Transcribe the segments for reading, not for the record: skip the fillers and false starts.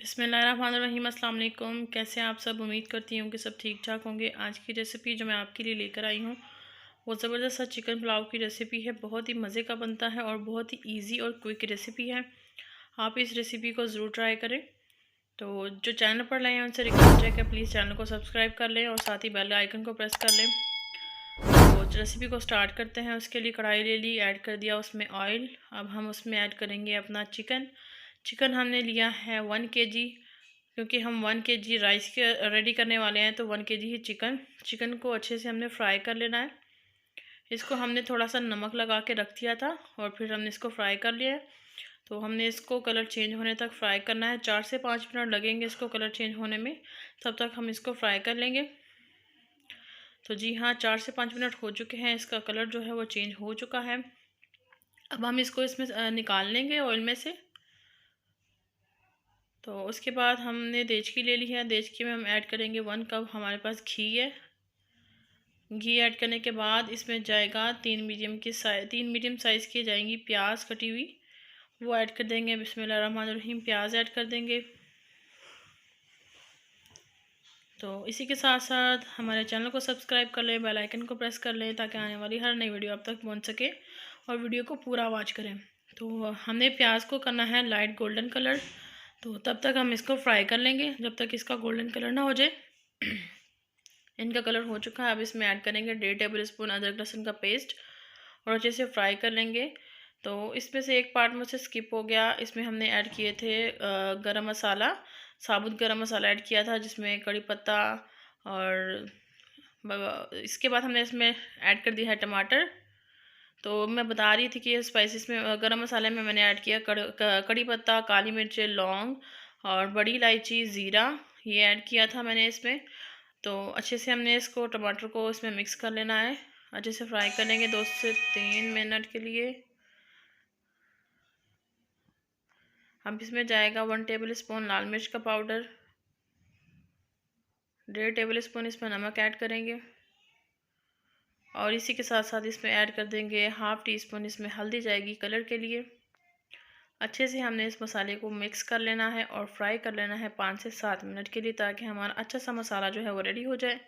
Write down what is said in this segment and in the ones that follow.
बिस्मिल्लाहिर्रहमानिर्रहीम। अस्सलाम वालेकुम। कैसे हैं आप सब? उम्मीद करती हूँ कि सब ठीक ठाक होंगे। आज की रेसिपी जो मैं आपके लिए लेकर आई हूँ वो ज़बरदस्त सा चिकन पुलाव की रेसिपी है। बहुत ही मज़े का बनता है और बहुत ही इजी और क्विक रेसिपी है। आप इस रेसिपी को ज़रूर ट्राई करें। तो जो चैनल पर लाए हैं उनसे रिक्वेस्ट है कि प्लीज़ चैनल को सब्सक्राइब कर लें और साथ ही बेल आइकन को प्रेस कर लें। तो रेसिपी को स्टार्ट करते हैं। उसके लिए कढ़ाई ले ली, ऐड कर दिया उसमें ऑयल। अब हम उसमें ऐड करेंगे अपना चिकन। चिकन हमने लिया है 1 kg, क्योंकि हम 1 kg राइस के रेडी करने वाले हैं तो 1 kg ही चिकन को अच्छे से हमने फ्राई कर लेना है। इसको हमने थोड़ा सा नमक लगा के रख दिया था और फिर हमने इसको फ्राई कर लिया है। तो हमने इसको कलर चेंज होने तक फ्राई करना है। 4 से 5 मिनट लगेंगे इसको कलर चेंज होने में, तब तक हम इसको फ्राई कर लेंगे। तो जी हाँ, 4 से 5 मिनट हो चुके हैं। इसका कलर जो है वो चेंज हो चुका है। अब हम इसको इसमें निकाल लेंगे ऑयल में से। तो उसके बाद हमने देचकी ले ली है। देचकी में हम ऐड करेंगे 1 कप हमारे पास घी है। घी ऐड करने के बाद इसमें जाएगा 3 मीडियम साइज़ की जाएंगी प्याज कटी हुई, वो ऐड कर देंगे। बिस्मिल्लाहिर्रहमानिर्रहीम। प्याज ऐड कर देंगे। तो इसी के साथ साथ हमारे चैनल को सब्सक्राइब कर लें, बेल आइकन को प्रेस कर लें ताकि आने वाली हर नई वीडियो आप तक पहुंच सके और वीडियो को पूरा वॉच करें। तो हमने प्याज को करना है लाइट गोल्डन कलर। तो तब तक हम इसको फ्राई कर लेंगे जब तक इसका गोल्डन कलर ना हो जाए। इनका कलर हो चुका है। अब इसमें ऐड करेंगे 1.5 टेबल स्पून अदरक लहसुन का पेस्ट और अच्छे से फ्राई कर लेंगे। तो इसमें से एक पार्ट मुझसे स्किप हो गया। इसमें हमने ऐड किए थे गरम मसाला, साबुत गरम मसाला ऐड किया था, जिसमें कड़ी पत्ता और इसके बाद हमने इसमें ऐड कर दिया है टमाटर। तो मैं बता रही थी कि स्पाइसेस में गरम मसाले में मैंने ऐड किया कड़ी पत्ता, काली मिर्च, लौंग और बड़ी इलायची, ज़ीरा, ये ऐड किया था मैंने इसमें। तो अच्छे से हमने इसको टमाटर को इसमें मिक्स कर लेना है। अच्छे से फ्राई करेंगे 2 से 3 मिनट के लिए। अब इसमें जाएगा 1 टेबल स्पून लाल मिर्च का पाउडर, 1.5 टेबल स्पून इसमें नमक ऐड करेंगे और इसी के साथ साथ इसमें ऐड कर देंगे ½ टी स्पून इसमें हल्दी जाएगी कलर के लिए। अच्छे से हमने इस मसाले को मिक्स कर लेना है और फ्राई कर लेना है 5 से 7 मिनट के लिए, ताकि हमारा अच्छा सा मसाला जो है वो रेडी हो जाए।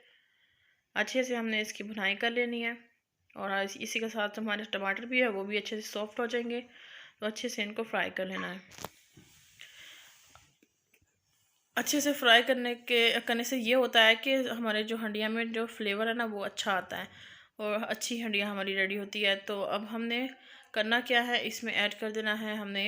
अच्छे से हमने इसकी भुनाई कर लेनी है और इसी के साथ हमारे टमाटर भी है वो भी अच्छे से सॉफ्ट हो जाएंगे। तो अच्छे से इनको फ्राई कर लेना है। अच्छे से फ्राई करने से ये होता है कि हमारे जो हंडिया में जो फ्लेवर है ना वो अच्छा आता है और अच्छी हंडिया हमारी रेडी होती है। तो अब हमने करना क्या है, इसमें ऐड कर देना है हमने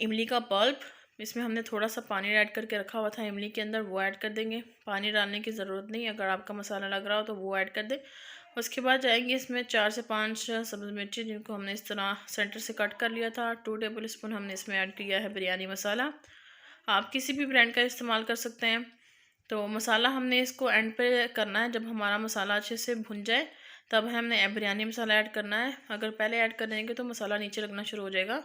इमली का पल्प। इसमें हमने थोड़ा सा पानी ऐड करके रखा हुआ था इमली के अंदर, वो ऐड कर देंगे। पानी डालने की ज़रूरत नहीं, अगर आपका मसाला लग रहा हो तो वो ऐड कर दें। उसके बाद जाएंगे इसमें 4 से 5 सब्ज़ मिर्ची, जिनको हमने इस तरह सेंटर से कट कर लिया था। 2 टेबल स्पून हमने इसमें ऐड किया है बिरयानी मसाला। आप किसी भी ब्रांड का इस्तेमाल कर सकते हैं। तो मसाला हमने इसको एंड पे करना है, जब हमारा मसाला अच्छे से भुन जाए तब हमने बिरयानी मसाला ऐड करना है। अगर पहले ऐड कर देंगे तो मसाला नीचे लगना शुरू हो जाएगा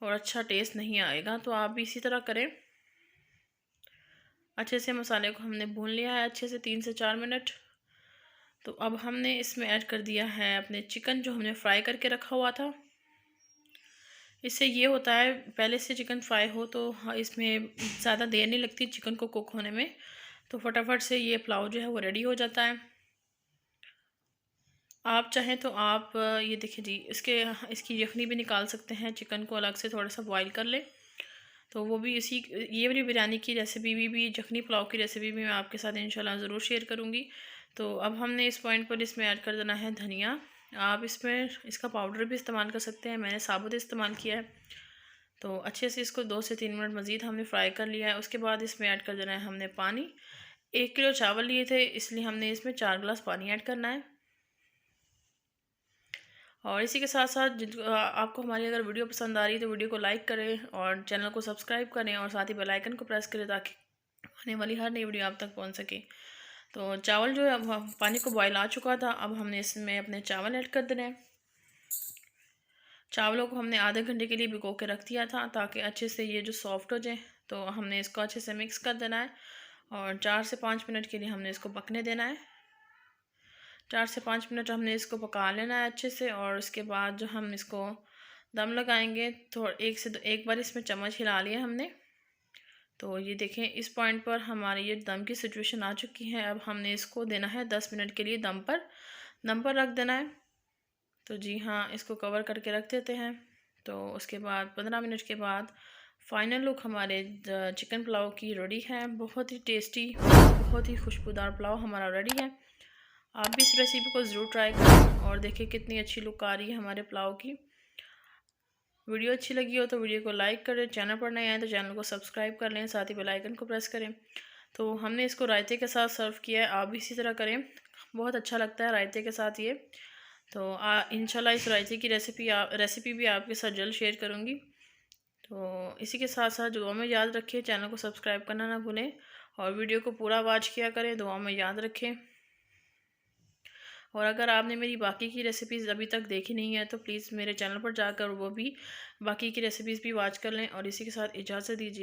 और अच्छा टेस्ट नहीं आएगा। तो आप भी इसी तरह करें। अच्छे से मसाले को हमने भून लिया है अच्छे से 3 से 4 मिनट। तो अब हमने इसमें ऐड कर दिया है अपने चिकन जो हमने फ्राई करके रखा हुआ था। इससे ये होता है पहले से चिकन फ्राई हो तो इसमें ज़्यादा देर नहीं लगती चिकन को कुक होने में, तो फटाफट से ये पुलाव जो है वो रेडी हो जाता है। आप चाहें तो आप ये देखिए जी, इसकी यखनी भी निकाल सकते हैं। चिकन को अलग से थोड़ा सा बॉईल कर ले तो वो भी ये वाली बिरयानी की रेसिपी भी यखनी पुलाव की रेसिपी भी मैं आपके साथ इंशाल्लाह ज़रूर शेयर करूँगी। तो अब हमने इस पॉइंट पर इसमें ऐड कर देना है धनिया। आप इसमें इसका पाउडर भी इस्तेमाल कर सकते हैं, मैंने साबुत इस्तेमाल किया है। तो अच्छे से इसको 2 से 3 मिनट मज़ीद हमने फ्राई कर लिया है। उसके बाद इसमें ऐड कर देना है हमने पानी। 1 किलो चावल लिए थे इसलिए हमने इसमें 4 गिलास पानी ऐड करना है। और इसी के साथ साथ आपको हमारी अगर वीडियो पसंद आ रही है तो वीडियो को लाइक करें और चैनल को सब्सक्राइब करें और साथ ही बेल आइकन को प्रेस करें ताकि आने वाली हर नई वीडियो आप तक पहुंच सके। तो चावल जो है पानी को बॉयल आ चुका था। अब हमने इसमें अपने चावल ऐड कर देने हैं। चावलों को हमने आधे घंटे के लिए भिगो के रख दिया था ताकि अच्छे से ये जो सॉफ्ट हो जाए। तो हमने इसको अच्छे से मिक्स कर देना है और 4 से 5 मिनट के लिए हमने इसको पकने देना है। 4 से 5 मिनट हमने इसको पका लेना है अच्छे से। और उसके बाद जो हम इसको दम लगाएंगे तो एक बार इसमें चम्मच हिला लिया हमने तो ये देखें इस पॉइंट पर हमारी ये दम की सिचुएशन आ चुकी है। अब हमने इसको देना है 10 मिनट के लिए दम पर रख देना है। तो जी हाँ, इसको कवर करके रख देते हैं। तो उसके बाद 15 मिनट के बाद फाइनल लुक हमारे चिकन पुलाव की रेडी है। बहुत ही टेस्टी, बहुत ही खुशबूदार पुलाव हमारा रेडी है। आप भी इस रेसिपी को ज़रूर ट्राई करें और देखिए कितनी अच्छी लुक आ रही है हमारे पुलाव की। वीडियो अच्छी लगी हो तो वीडियो को लाइक करें, चैनल पर नए आए तो चैनल को सब्सक्राइब कर लें, साथ ही बेल आइकन को प्रेस करें। तो हमने इसको रायते के साथ सर्व किया है, आप भी इसी तरह करें, बहुत अच्छा लगता है रायते के साथ ये। तो इंशाल्लाह इस रायते की रेसिपी भी आपके साथ जल्द शेयर करूँगी। तो इसी के साथ साथ दुआ में याद रखें, चैनल को सब्सक्राइब करना ना भूलें और वीडियो को पूरा वॉच किया करें, दुआ में याद रखें। और अगर आपने मेरी बाकी की रेसिपीज़ अभी तक देखी नहीं है तो प्लीज़ मेरे चैनल पर जाकर वो भी बाकी की रेसिपीज़ भी वॉच कर लें। और इसी के साथ इजाज़त दीजिए।